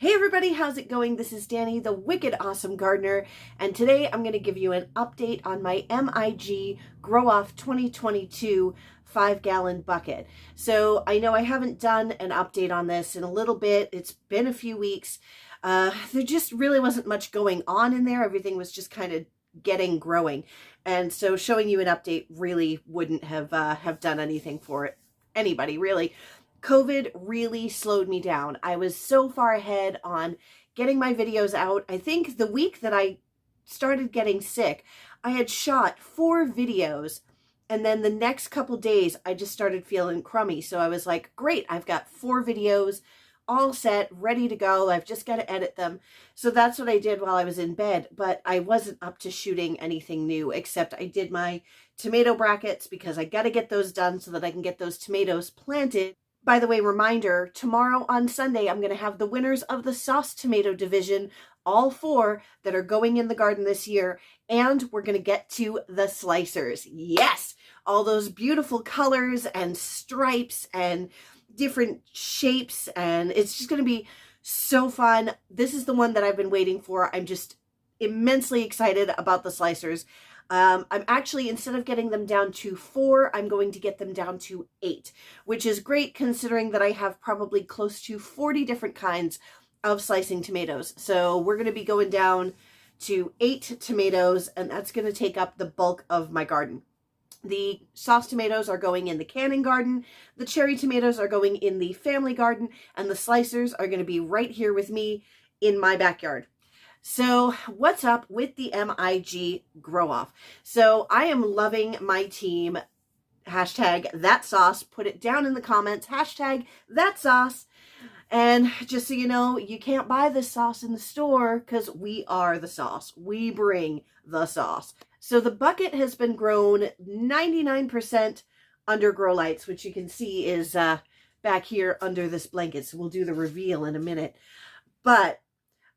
Hey everybody, how's it going? This is Danny, the Wicked Awesome Gardener, and today I'm going to give you an update on my MIG Grow Off 2022 5-gallon bucket. So I know I haven't done an update on this in a little bit. It's been a few weeks. There just really wasn't much going on in there. Everything was just kind of growing. And so showing you an update really wouldn't have done anything for anybody, really. COVID really slowed me down. I was so far ahead on getting my videos out. I think the week that I started getting sick, I had shot 4 videos, and then the next couple days I just started feeling crummy. So I was like, great, I've got 4 videos all set, ready to go. I've just got to edit them. So that's what I did while I was in bed, but I wasn't up to shooting anything new, except I did my tomato brackets because I got to get those done so that I can get those tomatoes planted. By the way, reminder, tomorrow on Sunday, I'm going to have the winners of the sauce tomato division, all 4 that are going in the garden this year, and we're going to get to the slicers. Yes, all those beautiful colors and stripes and different shapes, and it's just going to be so fun. This is the one that I've been waiting for. I'm just immensely excited about the slicers. I'm actually, instead of getting them down to 4, I'm going to get them down to 8, which is great considering that I have probably close to 40 different kinds of slicing tomatoes. So we're going to be going down to 8 tomatoes, and that's going to take up the bulk of my garden. The sauce tomatoes are going in the canning garden, the cherry tomatoes are going in the family garden, and the slicers are going to be right here with me in my backyard. So what's up with the MIG Grow Off? So I am loving my team. Hashtag that sauce. Put it down in the comments. Hashtag that sauce. And just so you know, you can't buy this sauce in the store because we are the sauce. We bring the sauce. So the bucket has been grown 99% under grow lights, which you can see is back here under this blanket. So we'll do the reveal in a minute. But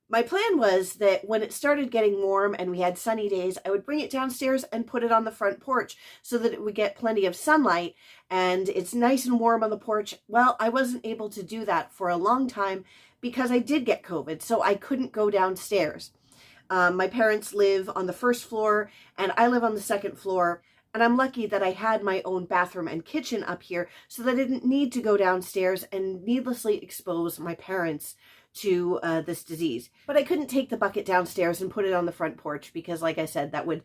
my plan was that when it started getting warm and we had sunny days, I would bring it downstairs and put it on the front porch so that it would get plenty of sunlight and it's nice and warm on the porch. Well, I wasn't able to do that for a long time because I did get COVID, so I couldn't go downstairs. My parents live on the first floor and I live on the second floor. And I'm lucky that I had my own bathroom and kitchen up here so that I didn't need to go downstairs and needlessly expose my parents to this disease. But I couldn't take the bucket downstairs and put it on the front porch because, like I said, that would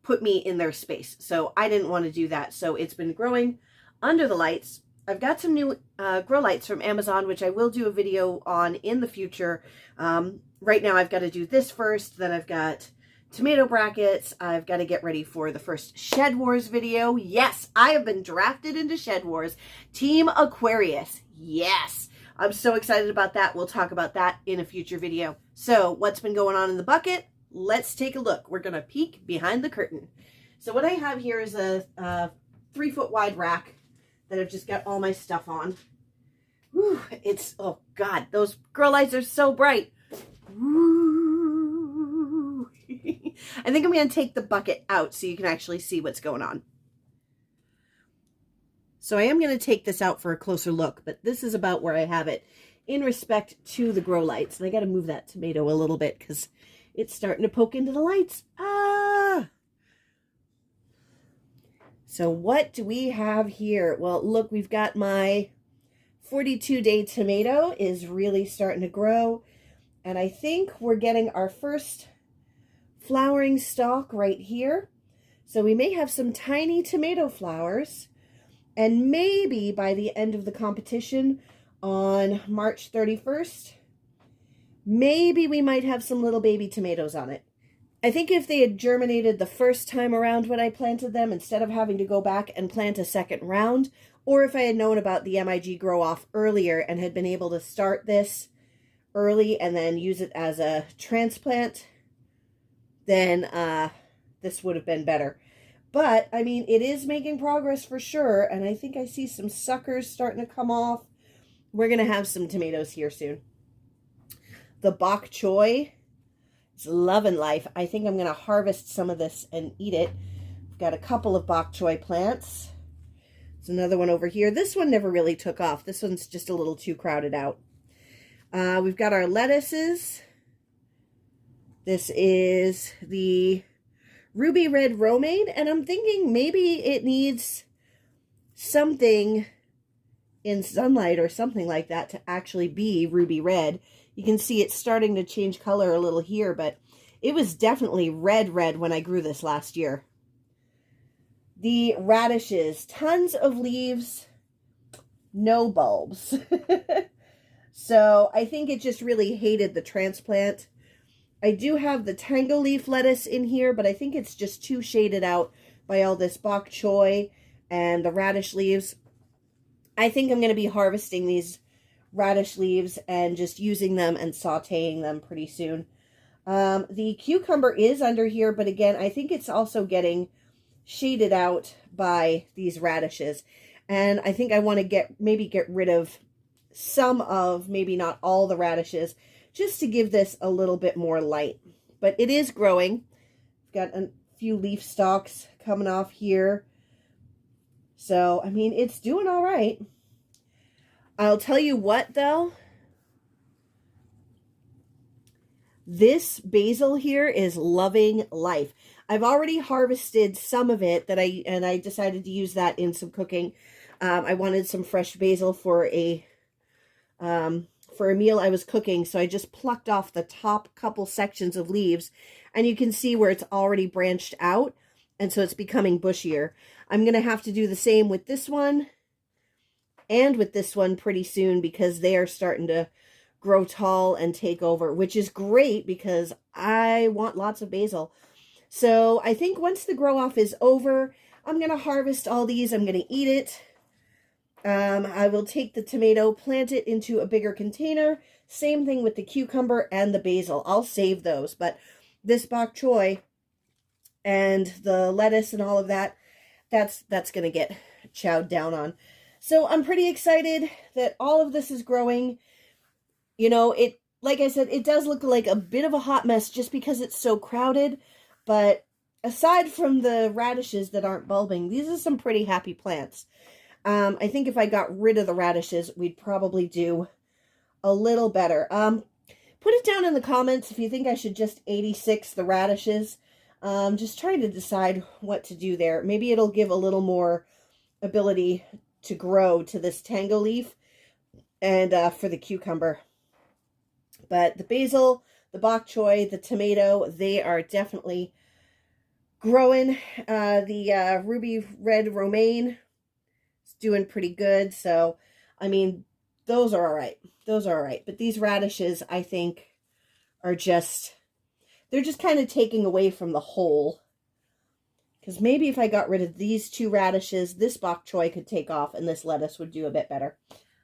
put me in their space. So I didn't want to do that. So it's been growing under the lights. I've got some new grow lights from Amazon, which I will do a video on in the future. Right now I've got to do this first. Then I've got tomato brackets. I've got to get ready for the first Shed Wars video. Yes, I have been drafted into Shed Wars. Team Aquarius. Yes. I'm so excited about that. We'll talk about that in a future video. So what's been going on in the bucket? Let's take a look. We're going to peek behind the curtain. So what I have here is a 3-foot wide rack that I've just got all my stuff on. Whew, it's, oh God, those grow lights are so bright. Woo. I think I'm going to take the bucket out so you can actually see what's going on. So I am going to take this out for a closer look, but this is about where I have it in respect to the grow lights. And I got to move that tomato a little bit because it's starting to poke into the lights. Ah! So what do we have here? Well, look, we've got my 42-day tomato is really starting to grow. And I think we're getting our first flowering stalk right here. So we may have some tiny tomato flowers. And maybe by the end of the competition on March 31st, maybe we might have some little baby tomatoes on it. I think if they had germinated the first time around when I planted them, instead of having to go back and plant a second round, or if I had known about the MIG Grow Off earlier and had been able to start this early and then use it as a transplant, then this would have been better. But, I mean, it is making progress for sure, and I think I see some suckers starting to come off. We're going to have some tomatoes here soon. The bok choy is loving life. I think I'm going to harvest some of this and eat it. I've got a couple of bok choy plants. There's another one over here. This one never really took off. This one's just a little too crowded out. We've got our lettuces. This is the ruby red romaine, and I'm thinking maybe it needs something in sunlight or something like that to actually be ruby red. You can see it's starting to change color a little here, but it was definitely red when I grew this last year. The radishes, tons of leaves, no bulbs. So I think it just really hated the transplant. I do have the tango leaf lettuce in here, but I think it's just too shaded out by all this bok choy and the radish leaves. I think I'm going to be harvesting these radish leaves and just using them and sauteing them pretty soon. The cucumber is under here, but again, I think it's also getting shaded out by these radishes. And I think I want to maybe get rid of some of, maybe not all the radishes, just to give this a little bit more light. But it is growing. Got a few leaf stalks coming off here. So, I mean, it's doing all right. I'll tell you what, though. This basil here is loving life. I've already harvested some of it and I decided to use that in some cooking. I wanted some fresh basil for a meal I was cooking, so I just plucked off the top couple sections of leaves, and you can see where it's already branched out, and so it's becoming bushier. I'm going to have to do the same with this one and with this one pretty soon because they are starting to grow tall and take over, which is great because I want lots of basil. So I think once the grow off is over, I'm going to harvest all these. I'm going to eat it. I will take the tomato, plant it into a bigger container. Same thing with the cucumber and the basil. I'll save those, but this bok choy and the lettuce and all of that, that's going to get chowed down on. So I'm pretty excited that all of this is growing. You know, like I said, it does look like a bit of a hot mess just because it's so crowded, but aside from the radishes that aren't bulbing, these are some pretty happy plants. I think if I got rid of the radishes, we'd probably do a little better. Put it down in the comments if you think I should just 86 the radishes. Just trying to decide what to do there. Maybe it'll give a little more ability to grow to this tango leaf and for the cucumber. But the basil, the bok choy, the tomato, they are definitely growing. The ruby red romaine is doing pretty good. So, I mean, those are all right. Those are all right. But these radishes, I think, are just, they're just kind of taking away from the whole. Because maybe if I got rid of these two radishes, this bok choy could take off and this lettuce would do a bit better.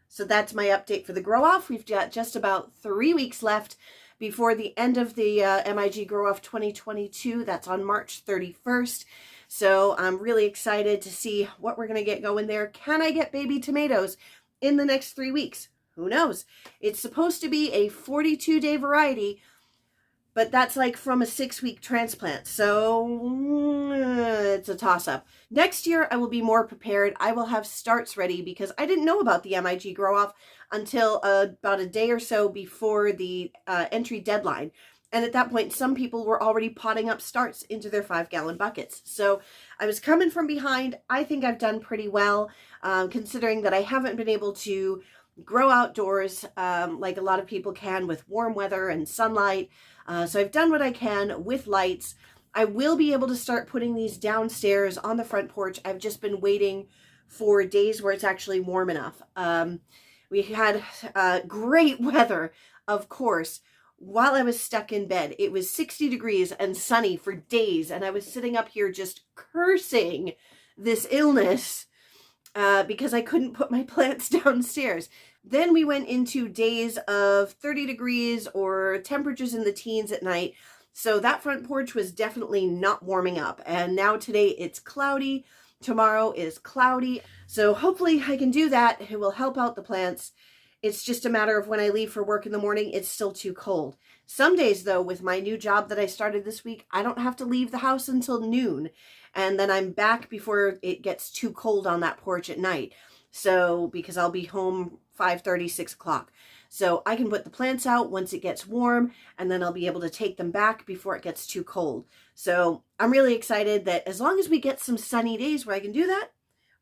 So that's my update for the grow off. We've got just about 3 weeks left before the end of the MIG Grow Off 2022. That's on March 31st. So I'm really excited to see what we're going to get going there. Can I get baby tomatoes in the next 3 weeks? Who knows? It's supposed to be a 42-day variety, but that's like from a 6-week transplant. So it's a toss-up. Next year, I will be more prepared. I will have starts ready because I didn't know about the MIG Grow Off until about a day or so before the entry deadline. And at that point, some people were already potting up starts into their 5-gallon buckets. So I was coming from behind. I think I've done pretty well, considering that I haven't been able to grow outdoors like a lot of people can with warm weather and sunlight. So I've done what I can with lights. I will be able to start putting these downstairs on the front porch. I've just been waiting for days where it's actually warm enough. We had great weather, of course, while I was stuck in bed. It was 60 degrees and sunny for days, and I was sitting up here just cursing this illness because I couldn't put my plants downstairs. Then we went into days of 30 degrees or temperatures in the teens at night. So that front porch was definitely not warming up. And now today it's cloudy. Tomorrow is cloudy. So hopefully I can do that. It will help out the plants. It's just a matter of when I leave for work in the morning, it's still too cold. Some days, though, with my new job that I started this week, I don't have to leave the house until noon. And then I'm back before it gets too cold on that porch at night. So, because I'll be home 5:30, 6 o'clock. So I can put the plants out once it gets warm, and then I'll be able to take them back before it gets too cold. So I'm really excited that as long as we get some sunny days where I can do that,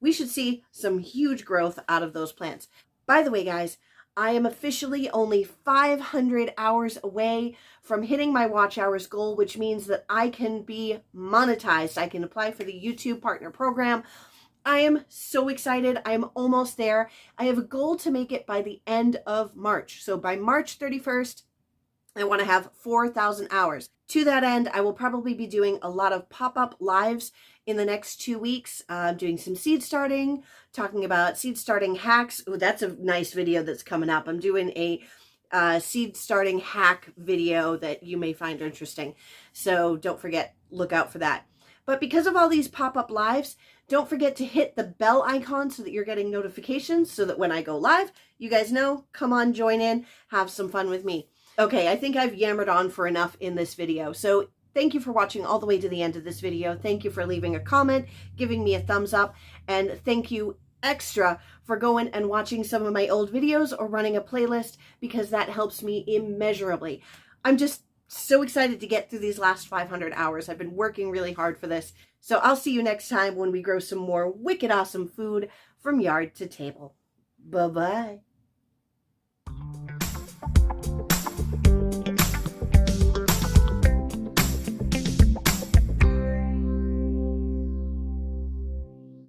we should see some huge growth out of those plants. By the way, guys, I am officially only 500 hours away from hitting my watch hours goal, which means that I can be monetized. I can apply for the YouTube Partner Program. I am so excited. I am almost there. I have a goal to make it by the end of March. So by March 31st, I want to have 4,000 hours. To that end, I will probably be doing a lot of pop-up lives in the next 2 weeks, doing some seed starting, talking about seed starting hacks. Oh, that's a nice video that's coming up. I'm doing a seed starting hack video that you may find interesting. So don't forget, look out for that. But because of all these pop-up lives, don't forget to hit the bell icon so that you're getting notifications so that when I go live, you guys know, come on, join in, have some fun with me. Okay, I think I've yammered on for enough in this video. So thank you for watching all the way to the end of this video. Thank you for leaving a comment, giving me a thumbs up, and thank you extra for going and watching some of my old videos or running a playlist, because that helps me immeasurably. I'm just so excited to get through these last 500 hours. I've been working really hard for this. So I'll see you next time when we grow some more wicked awesome food from yard to table. Bye-bye.